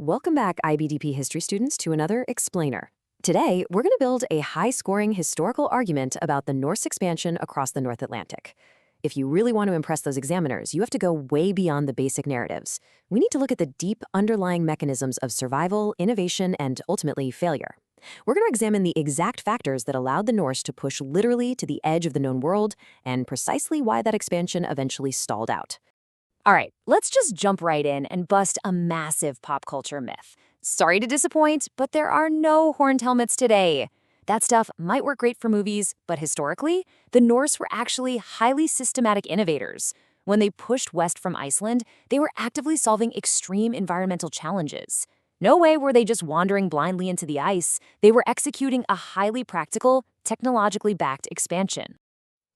Welcome back, IBDP history students, to another Explainer. Today, we're going to build a high-scoring historical argument about the Norse expansion across the North Atlantic. If you really want to impress those examiners, you have to go way beyond the basic narratives. We need to look at the deep underlying mechanisms of survival, innovation, and ultimately failure. We're going to examine the exact factors that allowed the Norse to push literally to the edge of the known world and precisely why that expansion eventually stalled out. All right, let's just jump right in and bust a massive pop culture myth. Sorry to disappoint, but there are no horned helmets today. That stuff might work great for movies, but historically, the Norse were actually highly systematic innovators. When they pushed west from Iceland, they were actively solving extreme environmental challenges. No way were they just wandering blindly into the ice. They were executing a highly practical, technologically backed expansion.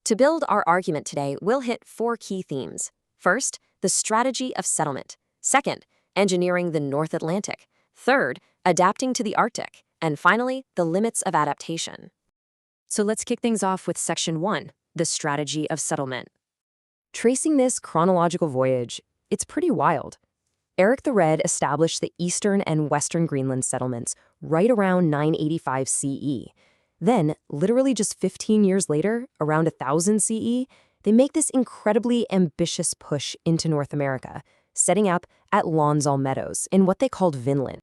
To build our argument today, we'll hit 4 key themes. First, the strategy of settlement. Second, engineering the North Atlantic. Third, adapting to the Arctic. And finally, the limits of adaptation. So let's kick things off with Section 1, the strategy of settlement. Tracing this chronological voyage, it's pretty wild. Eric the Red established the eastern and western Greenland settlements right around 985 CE. Then, literally just 15 years later, around 1000 CE, they make this incredibly ambitious push into North America, setting up at Lonsdal Meadows in what they called Vinland.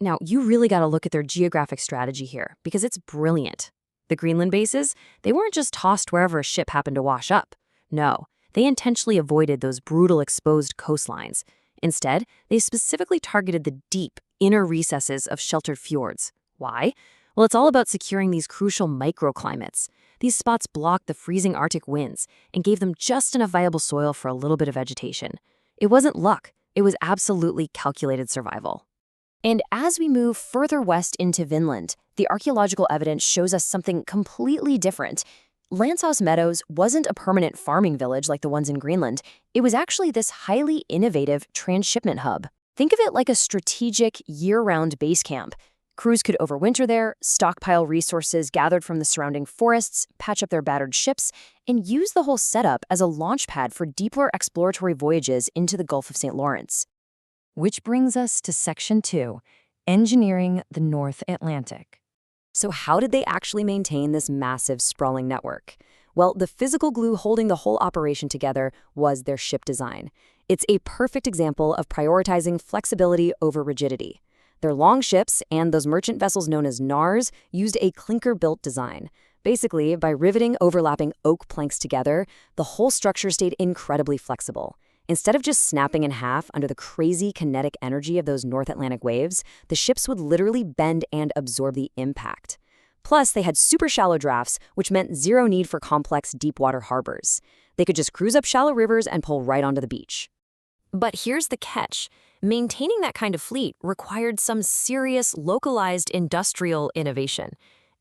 Now, you really got to look at their geographic strategy here, because it's brilliant. The Greenland bases, they weren't just tossed wherever a ship happened to wash up. No, they intentionally avoided those brutal exposed coastlines. Instead, they specifically targeted the deep, inner recesses of sheltered fjords. Why? Well, it's all about securing these crucial microclimates. These spots blocked the freezing Arctic winds and gave them just enough viable soil for a little bit of vegetation. It wasn't luck. It was absolutely calculated survival. And as we move further west into Vinland, the archaeological evidence shows us something completely different. Lonsdal Meadows wasn't a permanent farming village like the ones in Greenland. It was actually this highly innovative transshipment hub. Think of it like a strategic, year-round base camp. Crews could overwinter there, stockpile resources gathered from the surrounding forests, patch up their battered ships, and use the whole setup as a launch pad for deeper exploratory voyages into the Gulf of St. Lawrence. Which brings us to Section 2, engineering the North Atlantic. So how did they actually maintain this massive, sprawling network? Well, the physical glue holding the whole operation together was their ship design. It's a perfect example of prioritizing flexibility over rigidity. Their long ships and those merchant vessels known as Nars used a clinker-built design. Basically, by riveting overlapping oak planks together, the whole structure stayed incredibly flexible. Instead of just snapping in half under the crazy kinetic energy of those North Atlantic waves, the ships would literally bend and absorb the impact. Plus, they had super shallow drafts, which meant zero need for complex deep-water harbors. They could just cruise up shallow rivers and pull right onto the beach. But here's the catch. Maintaining that kind of fleet required some serious, localized industrial innovation.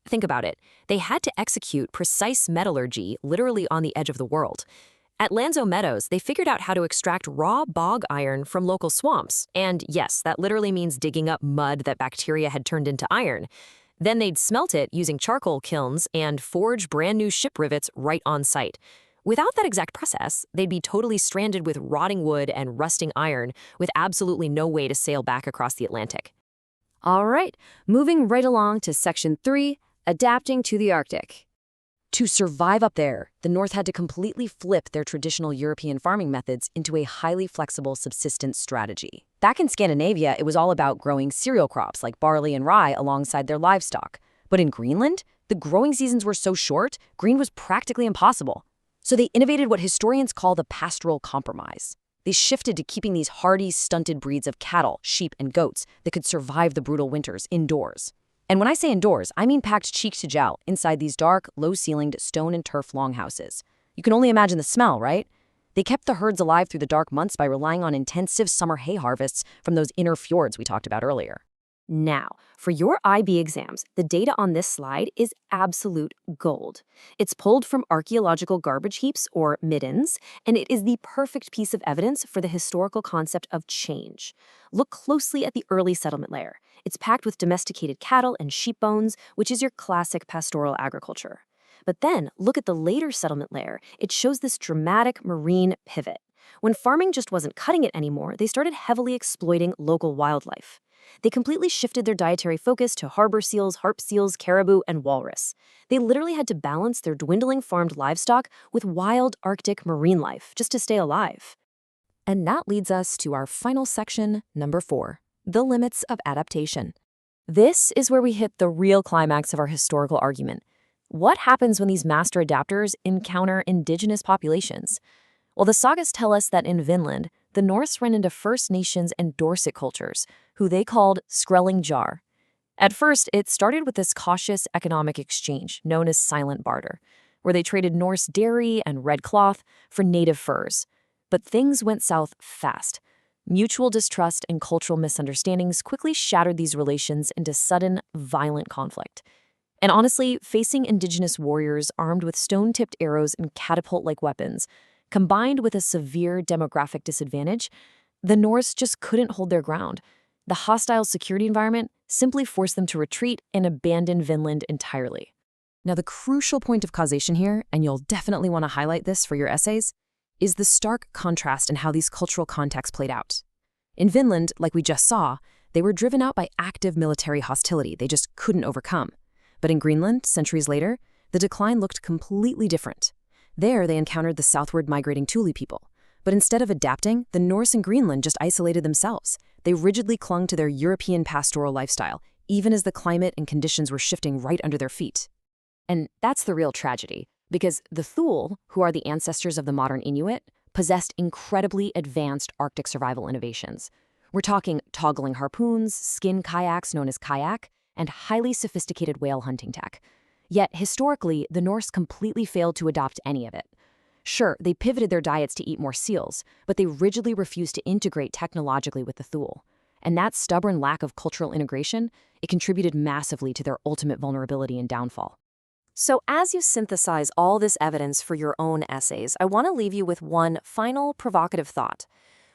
Think about it. They had to execute precise metallurgy literally on the edge of the world. At Lonsdal Meadows, they figured out how to extract raw bog iron from local swamps. And yes, that literally means digging up mud that bacteria had turned into iron. Then they'd smelt it using charcoal kilns and forge brand new ship rivets right on site. Without that exact process, they'd be totally stranded with rotting wood and rusting iron, with absolutely no way to sail back across the Atlantic. All right, moving right along to Section 3, adapting to the Arctic. To survive up there, the North had to completely flip their traditional European farming methods into a highly flexible subsistence strategy. Back in Scandinavia, it was all about growing cereal crops like barley and rye alongside their livestock. But in Greenland, the growing seasons were so short, green was practically impossible. So they innovated what historians call the pastoral compromise. They shifted to keeping these hardy, stunted breeds of cattle, sheep, and goats that could survive the brutal winters indoors. And when I say indoors, I mean packed cheek to jowl inside these dark, low-ceilinged stone and turf longhouses. You can only imagine the smell, right? They kept the herds alive through the dark months by relying on intensive summer hay harvests from those inner fjords we talked about earlier. Now, for your IB exams, the data on this slide is absolute gold. It's pulled from archaeological garbage heaps, or middens, and it is the perfect piece of evidence for the historical concept of change. Look closely at the early settlement layer. It's packed with domesticated cattle and sheep bones, which is your classic pastoral agriculture. But then, look at the later settlement layer. It shows this dramatic marine pivot. When farming just wasn't cutting it anymore, they started heavily exploiting local wildlife. They completely shifted their dietary focus to harbor seals, harp seals, caribou, and walrus. They literally had to balance their dwindling farmed livestock with wild Arctic marine life just to stay alive. And that leads us to our final section, number 4, the limits of adaptation. This is where we hit the real climax of our historical argument. What happens when these master adapters encounter indigenous populations? Well, the sagas tell us that in Vinland, the Norse ran into First Nations and Dorset cultures, who they called Skrellingjar. At first, it started with this cautious economic exchange known as silent barter, where they traded Norse dairy and red cloth for native furs. But things went south fast. Mutual distrust and cultural misunderstandings quickly shattered these relations into sudden, violent conflict. And honestly, facing indigenous warriors armed with stone-tipped arrows and catapult-like weapons, combined with a severe demographic disadvantage, the Norse just couldn't hold their ground. The hostile security environment simply forced them to retreat and abandon Vinland entirely. Now, the crucial point of causation here, and you'll definitely want to highlight this for your essays, is the stark contrast in how these cultural contexts played out. In Vinland, like we just saw, they were driven out by active military hostility they just couldn't overcome. But in Greenland, centuries later, the decline looked completely different. There, they encountered the southward migrating Thule people. But instead of adapting, the Norse in Greenland just isolated themselves. They rigidly clung to their European pastoral lifestyle, even as the climate and conditions were shifting right under their feet. And that's the real tragedy, because the Thule, who are the ancestors of the modern Inuit, possessed incredibly advanced Arctic survival innovations. We're talking toggling harpoons, skin kayaks known as kayak, and highly sophisticated whale hunting tech. Yet, historically, the Norse completely failed to adopt any of it. Sure, they pivoted their diets to eat more seals, but they rigidly refused to integrate technologically with the Thule. And that stubborn lack of cultural integration, it contributed massively to their ultimate vulnerability and downfall. So as you synthesize all this evidence for your own essays, I want to leave you with one final provocative thought.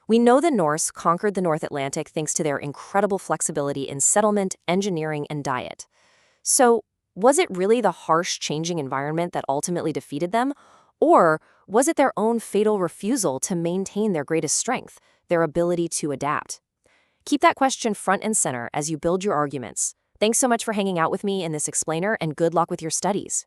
We know the Norse conquered the North Atlantic thanks to their incredible flexibility in settlement, engineering, and diet. So, was it really the harsh, changing environment that ultimately defeated them? Or was it their own fatal refusal to maintain their greatest strength, their ability to adapt? Keep that question front and center as you build your arguments. Thanks so much for hanging out with me in this explainer, and good luck with your studies.